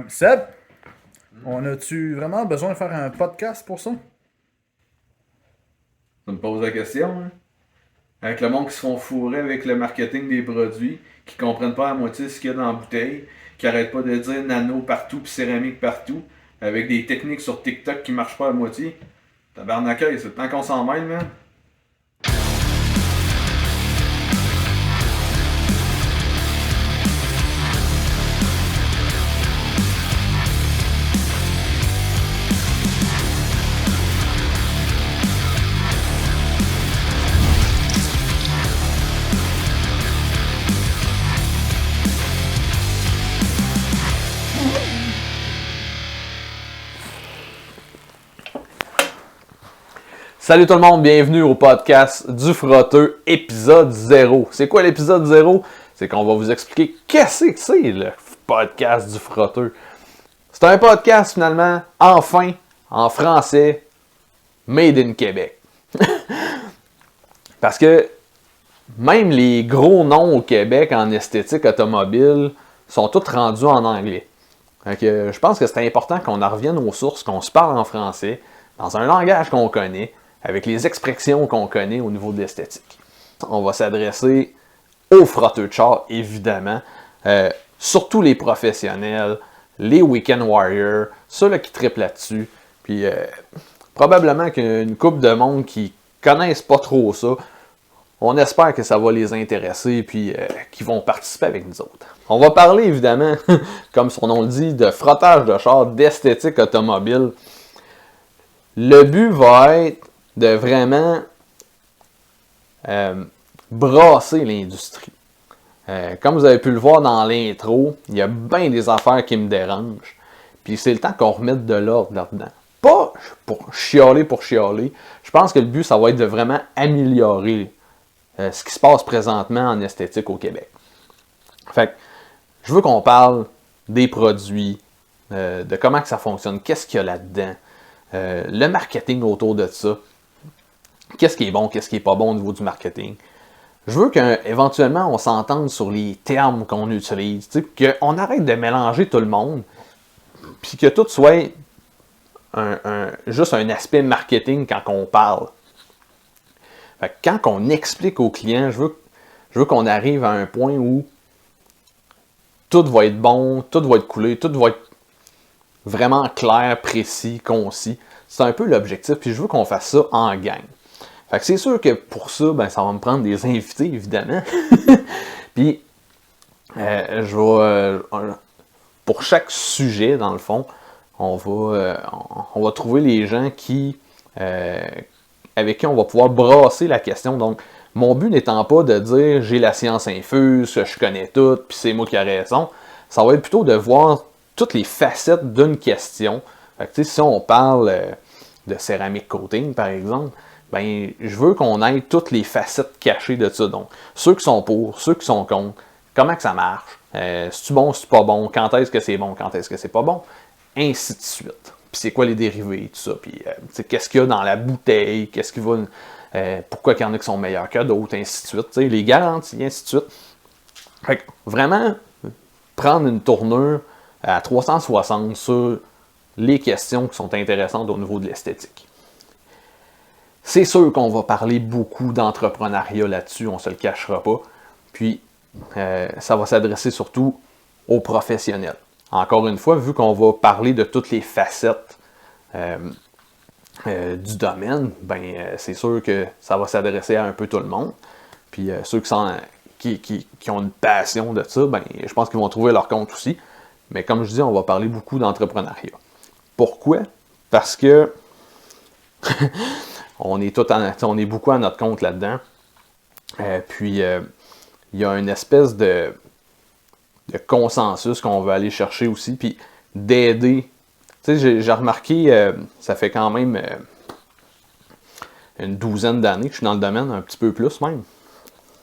Seb, on a-tu vraiment besoin de faire un podcast pour ça? Ça me pose la question, hein. Avec le monde qui se font fourrer avec le marketing des produits, qui comprennent pas à moitié ce qu'il y a dans la bouteille, qui arrêtent pas de dire nano partout puis céramique partout, avec des techniques sur TikTok qui marchent pas à moitié. Tabarnakel, c'est le temps qu'on s'en mêle, man. Salut tout le monde, bienvenue au podcast du Frotteux, épisode 0. C'est quoi l'épisode 0? C'est qu'on va vous expliquer qu'est-ce que c'est le podcast du Frotteux. C'est un podcast finalement, enfin, en français, made in Québec. Parce que même les gros noms au Québec en esthétique automobile sont tous rendus en anglais. Donc, je pense que c'est important qu'on en revienne aux sources, qu'on se parle en français, dans un langage qu'on connaît, avec les expressions qu'on connaît au niveau de l'esthétique. On va s'adresser aux frotteux de char, évidemment, surtout les professionnels, les weekend warriors, ceux-là qui trippent là-dessus, puis probablement qu'une couple de monde qui connaissent pas trop ça, on espère que ça va les intéresser puis qu'ils vont participer avec nous autres. On va parler évidemment, comme son nom le dit, de frottage de char, d'esthétique automobile. Le but va être de vraiment brasser l'industrie. Comme vous avez pu le voir dans l'intro, il y a bien des affaires qui me dérangent. Puis c'est le temps qu'on remette de l'ordre là-dedans. Pas pour chialer pour chialer. Je pense que le but, ça va être de vraiment améliorer ce qui se passe présentement en esthétique au Québec. Fait que je veux qu'on parle des produits, de comment que ça fonctionne, qu'est-ce qu'il y a là-dedans, le marketing autour de ça, qu'est-ce qui est bon, qu'est-ce qui n'est pas bon au niveau du marketing. Je veux qu'éventuellement on s'entende sur les termes qu'on utilise, qu'on arrête de mélanger tout le monde, puis que tout soit juste un aspect marketing quand on parle. Fait que quand on explique aux clients, je veux qu'on arrive à un point où tout va être bon, tout va être coulé, tout va être vraiment clair, précis, concis. C'est un peu l'objectif, puis je veux qu'on fasse ça en gang. Fait que c'est sûr que pour ça, ben, ça va me prendre des invités, évidemment. Puis, pour chaque sujet, dans le fond, on va trouver les gens avec qui on va pouvoir brasser la question. Donc, mon but n'étant pas de dire j'ai la science infuse, que je connais tout, puis c'est moi qui ai raison. Ça va être plutôt de voir toutes les facettes d'une question. Fait que, si on parle de céramique coating, par exemple, ben, je veux qu'on ait toutes les facettes cachées de ça. Donc, ceux qui sont pour, ceux qui sont contre, comment que ça marche, c'est-tu bon, c'est-tu pas bon, quand est-ce que c'est bon, quand est-ce que c'est pas bon, ainsi de suite. Puis c'est quoi les dérivés, tout ça, puis qu'est-ce qu'il y a dans la bouteille, qu'est-ce qui va, pourquoi il y en a qui sont meilleurs que d'autres, ainsi de suite, les garanties, ainsi de suite. Fait que vraiment, prendre une tournure à 360 sur les questions qui sont intéressantes au niveau de l'esthétique. C'est sûr qu'on va parler beaucoup d'entrepreneuriat là-dessus, on ne se le cachera pas. Puis, ça va s'adresser surtout aux professionnels. Encore une fois, vu qu'on va parler de toutes les facettes du domaine, ben, c'est sûr que ça va s'adresser à un peu tout le monde. Puis, ceux qui ont une passion de ça, ben, je pense qu'ils vont trouver leur compte aussi. Mais comme je dis, on va parler beaucoup d'entrepreneuriat. Pourquoi? Parce que on est beaucoup à notre compte là-dedans. Puis, il y a une espèce de consensus qu'on veut aller chercher aussi, puis d'aider. Tu sais, j'ai remarqué, ça fait quand même une douzaine d'années que je suis dans le domaine, un petit peu plus même.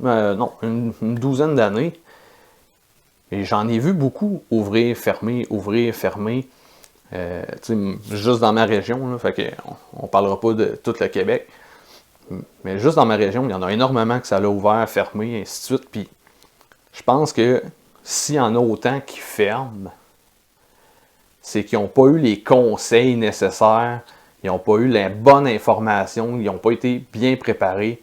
Non, une douzaine d'années. Et j'en ai vu beaucoup ouvrir, fermer, ouvrir, fermer. Juste dans ma région, là, fait que on parlera pas de tout le Québec, mais juste dans ma région, il y en a énormément que ça l'a ouvert, fermé, et ainsi de suite. Puis je pense que s'il y en a autant qui ferment, c'est qu'ils n'ont pas eu les conseils nécessaires, ils n'ont pas eu la bonne information, ils n'ont pas été bien préparés,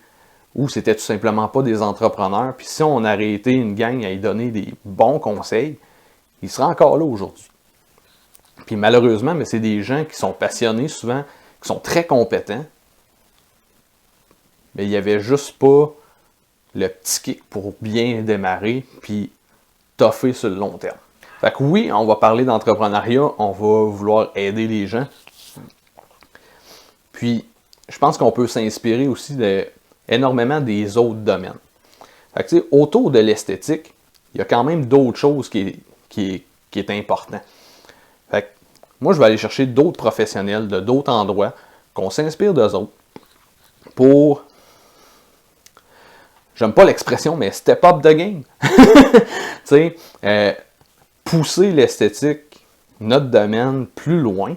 ou c'était tout simplement pas des entrepreneurs. Puis si on aurait été une gang à y donner des bons conseils, ils seraient encore là aujourd'hui. Puis malheureusement, mais c'est des gens qui sont passionnés souvent, qui sont très compétents, mais il n'y avait juste pas le petit kick pour bien démarrer, puis toffer sur le long terme. Fait que oui, on va parler d'entrepreneuriat, on va vouloir aider les gens. Puis, je pense qu'on peut s'inspirer aussi énormément des autres domaines. Fait que, tu sais, autour de l'esthétique, il y a quand même d'autres choses qui est important. Fait que, moi, je vais aller chercher d'autres professionnels de d'autres endroits, qu'on s'inspire d'eux autres, pour, j'aime pas l'expression, mais step up the game. Tu sais, pousser l'esthétique, notre domaine, plus loin,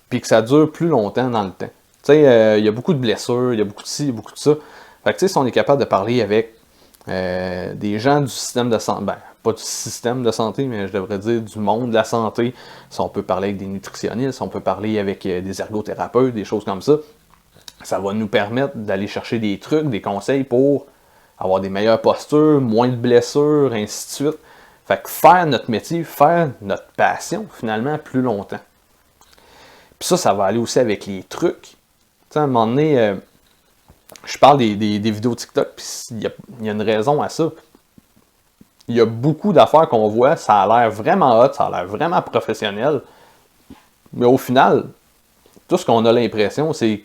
puis que ça dure plus longtemps dans le temps. Tu sais, il y a beaucoup de blessures, il y a beaucoup de ci, beaucoup de ça. Fait que tu sais, si on est capable de parler avec des gens du système de santé, ben, pas du système de santé, mais je devrais dire du monde de la santé, si on peut parler avec des nutritionnistes, si on peut parler avec des ergothérapeutes, des choses comme ça va nous permettre d'aller chercher des trucs, des conseils pour avoir des meilleures postures, moins de blessures, ainsi de suite. Fait que faire notre métier, faire notre passion, finalement, plus longtemps. Puis ça va aller aussi avec les trucs. Tu sais, à un moment donné, je parle des vidéos TikTok, puis il y a une raison à ça. Il y a beaucoup d'affaires qu'on voit, ça a l'air vraiment hot, ça a l'air vraiment professionnel. Mais au final, tout ce qu'on a l'impression, c'est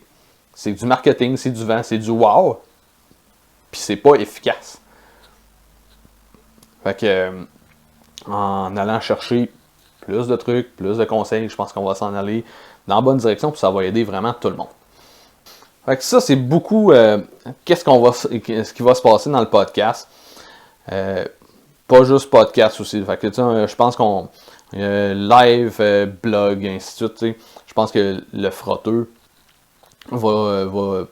du marketing, c'est du vent, c'est du wow. Puis c'est pas efficace. Fait que, en allant chercher plus de trucs, plus de conseils, je pense qu'on va s'en aller dans la bonne direction, puis ça va aider vraiment tout le monde. Fait que ça, c'est beaucoup ce qui va se passer dans le podcast. Pas juste podcast aussi. Fait que, je pense qu'on live, blog, ainsi de suite. Je pense que le frotteur va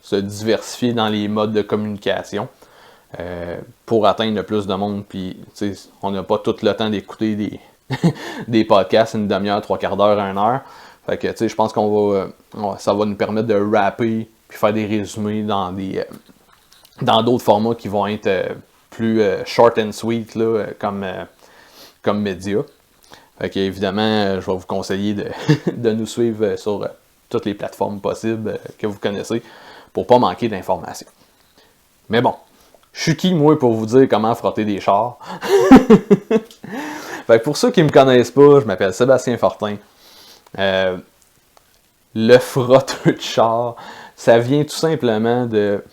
se diversifier dans les modes de communication pour atteindre le plus de monde. Puis, on n'a pas tout le temps d'écouter des podcasts une demi-heure, trois quarts d'heure, 1 heure. Fait que, je pense ça va nous permettre de rapper puis faire des résumés dans d'autres formats qui vont être plus short and sweet là, comme média. Fait que, évidemment, je vais vous conseiller de nous suivre sur toutes les plateformes possibles que vous connaissez pour pas manquer d'informations. Mais bon, je suis qui, moi, pour vous dire comment frotter des chars? Fait que pour ceux qui me connaissent pas, je m'appelle Sébastien Fortin. Le frotteur de char, ça vient tout simplement de...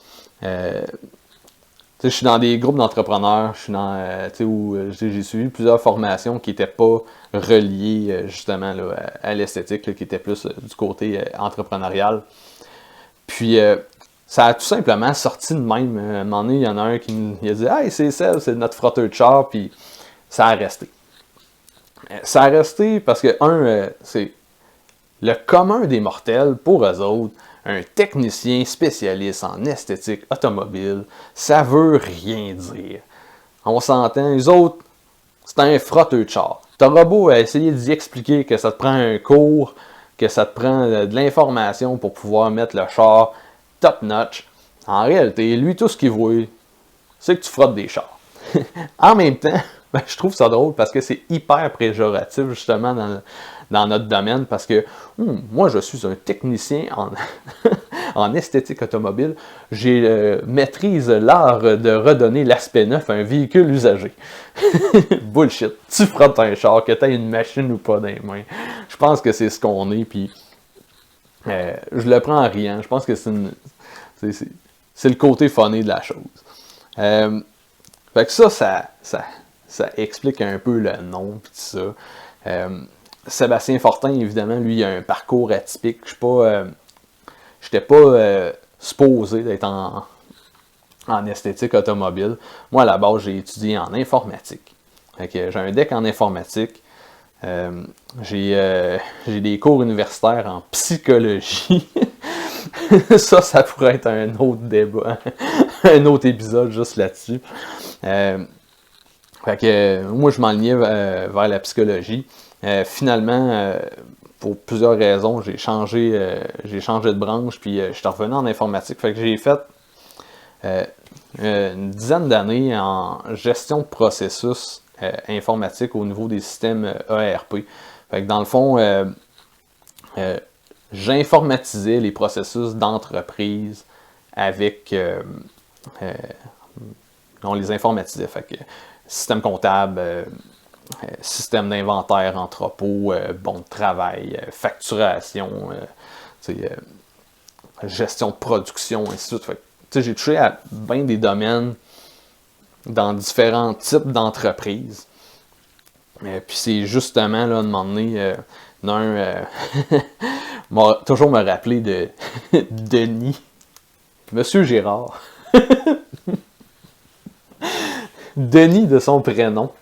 je suis dans des groupes d'entrepreneurs, je suis dans où j'ai suivi plusieurs formations qui n'étaient pas reliées justement là, à l'esthétique, là, qui étaient plus du côté entrepreneurial. Puis ça a tout simplement sorti de même. À un moment donné, il y en a un qui a dit « Hey, c'est Seb, c'est notre frotteur de char », puis ça a resté. Ça a resté parce que, c'est le commun des mortels, pour eux autres, un technicien spécialiste en esthétique automobile, ça veut rien dire. On s'entend, les autres, c'est un frotteur de char. T'auras beau essayer d'y expliquer que ça te prend un cours, que ça te prend de l'information pour pouvoir mettre le char top notch. En réalité, lui, tout ce qu'il voit, c'est que tu frottes des chars. En même temps, je trouve ça drôle parce que c'est hyper péjoratif justement dans notre domaine parce que moi je suis un technicien en esthétique automobile, maîtrise l'art de redonner l'aspect neuf à un véhicule usagé. Bullshit, tu frottes un char, que tu aies une machine ou pas dans les mains. Je pense que c'est ce qu'on est, puis je le prends en riant. Je pense que c'est le côté funny de la chose. Fait que ça explique un peu le nom pis tout ça. Sébastien Fortin, évidemment, lui, il a un parcours atypique. J'étais pas supposé d'être en esthétique automobile. Moi, à la base, j'ai étudié en informatique. Fait que j'ai un deck en informatique. J'ai des cours universitaires en psychologie. Ça pourrait être un autre débat, un autre épisode juste là-dessus. Fait que moi, je m'enlignais vers la psychologie. Finalement, pour plusieurs raisons, j'ai changé de branche, puis je suis revenu en informatique. Fait que j'ai fait une dizaine d'années en gestion de processus informatique au niveau des systèmes ERP. Fait que dans le fond, j'informatisais les processus d'entreprise avec... on les informatisait. Fait que système comptable, système d'inventaire, entrepôt, bon de travail, facturation, gestion de production, ainsi de suite. Fait que, j'ai touché à bien des domaines dans différents types d'entreprises. Puis c'est justement, là, de m'emmener m'a toujours me rappeler de Denis, Monsieur Gérard. Denis de son prénom.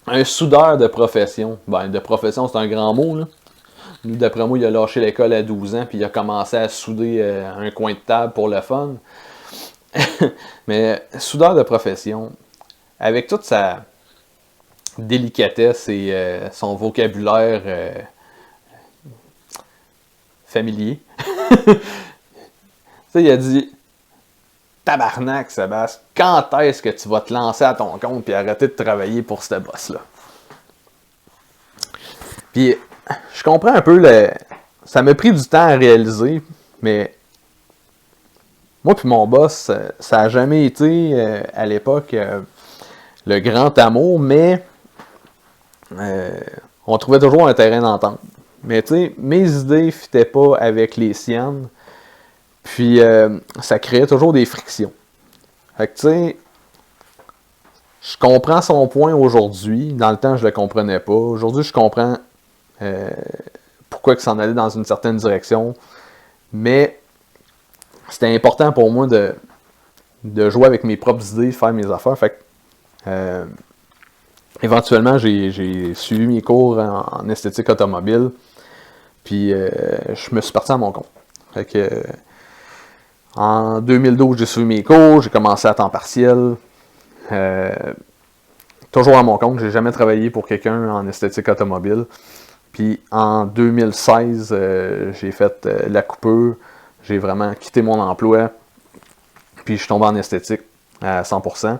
Un soudeur de profession. Ben, de profession, c'est un grand mot, là. Lui, d'après moi, il a lâché l'école à 12 ans, puis il a commencé à souder un coin de table pour le fun. Mais soudeur de profession, avec toute sa délicatesse et son vocabulaire familier, il a dit... Tabarnak, Sébastien, quand est-ce que tu vas te lancer à ton compte et arrêter de travailler pour ce boss-là? Puis, je comprends un peu ça m'a pris du temps à réaliser, mais moi puis mon boss, ça n'a jamais été, à l'époque, le grand amour, mais on trouvait toujours un terrain d'entente. Mais tu sais, mes idées ne fitaient pas avec les siennes. Puis, ça créait toujours des frictions. Fait que, tu sais, je comprends son point aujourd'hui. Dans le temps, je le comprenais pas. Aujourd'hui, je comprends pourquoi il s'en allait dans une certaine direction. Mais c'était important pour moi de jouer avec mes propres idées, de faire mes affaires. Fait que, éventuellement, j'ai suivi mes cours en esthétique automobile. Puis, je me suis parti à mon compte. Fait que... En 2012, j'ai suivi mes cours, j'ai commencé à temps partiel. Toujours à mon compte, j'ai jamais travaillé pour quelqu'un en esthétique automobile. Puis en 2016, j'ai fait la coupure. J'ai vraiment quitté mon emploi. Puis je suis tombé en esthétique à 100%.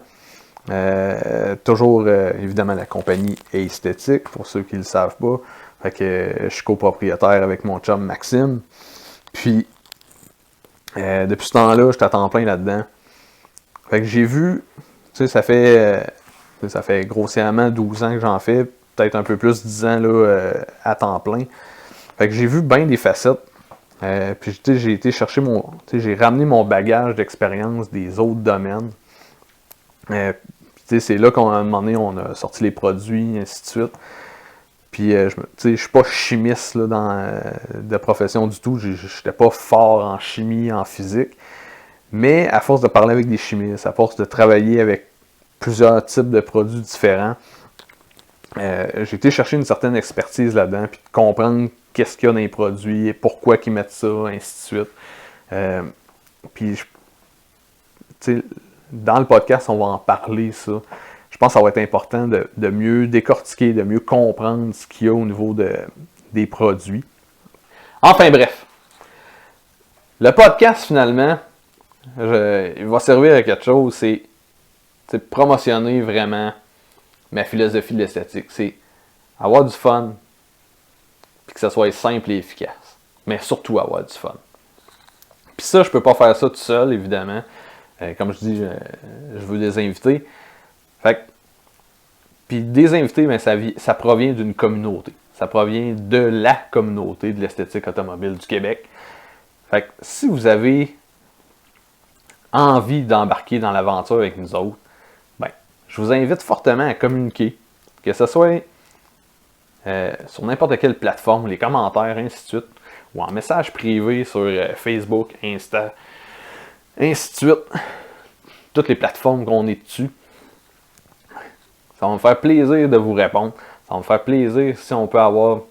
Toujours, évidemment, la compagnie Esthétique, pour ceux qui ne le savent pas. Fait que je suis copropriétaire avec mon chum Maxime. Puis, depuis ce temps-là, je suis à temps plein là-dedans. Fait que j'ai vu, tu sais, ça fait grossièrement 12 ans que j'en fais, peut-être un peu plus 10 ans là, à temps plein. Fait que j'ai vu bien des facettes. Puis tu sais, j'ai été chercher j'ai ramené mon bagage d'expérience des autres domaines. Tu sais, c'est là qu'à un moment donné, on a sorti les produits, et ainsi de suite. Puis, je suis pas chimiste là, de profession du tout. J'étais pas fort en chimie, en physique. Mais à force de parler avec des chimistes, à force de travailler avec plusieurs types de produits différents, j'ai été chercher une certaine expertise là-dedans, puis de comprendre qu'est-ce qu'il y a dans les produits, pourquoi ils mettent ça, ainsi de suite. Puis, tu sais, dans le podcast, on va en parler, ça. Je pense que ça va être important de mieux décortiquer, de mieux comprendre ce qu'il y a au niveau des produits. Enfin bref, le podcast finalement, il va servir à quelque chose, c'est promotionner vraiment ma philosophie de l'esthétique. C'est avoir du fun, puis que ça soit simple et efficace, mais surtout avoir du fun. Puis ça, je peux pas faire ça tout seul, évidemment. Comme je dis, je veux des invités. Fait que, puis des invités, ben, ça provient d'une communauté. Ça provient de la communauté de l'esthétique automobile du Québec. Fait que si vous avez envie d'embarquer dans l'aventure avec nous autres, ben, je vous invite fortement à communiquer. Que ce soit sur n'importe quelle plateforme, les commentaires, ainsi de suite, ou en message privé sur Facebook, Insta, ainsi de suite. Toutes les plateformes qu'on est dessus. Ça va me faire plaisir de vous répondre. Ça va me faire plaisir si on peut avoir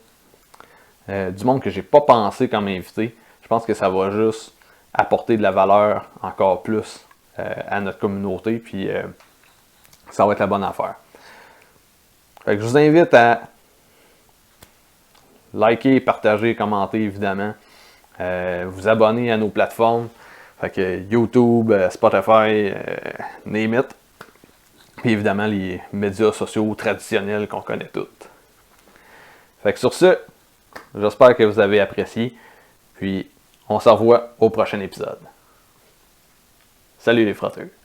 du monde que j'ai pas pensé comme invité. Je pense que ça va juste apporter de la valeur encore plus à notre communauté. Puis ça va être la bonne affaire. Fait que je vous invite à liker, partager, commenter évidemment. Vous abonner à nos plateformes. Fait que YouTube, Spotify, name it. Puis évidemment les médias sociaux traditionnels qu'on connaît tous. Fait que sur ce, j'espère que vous avez apprécié. Puis on se revoit au prochain épisode. Salut les frotteurs.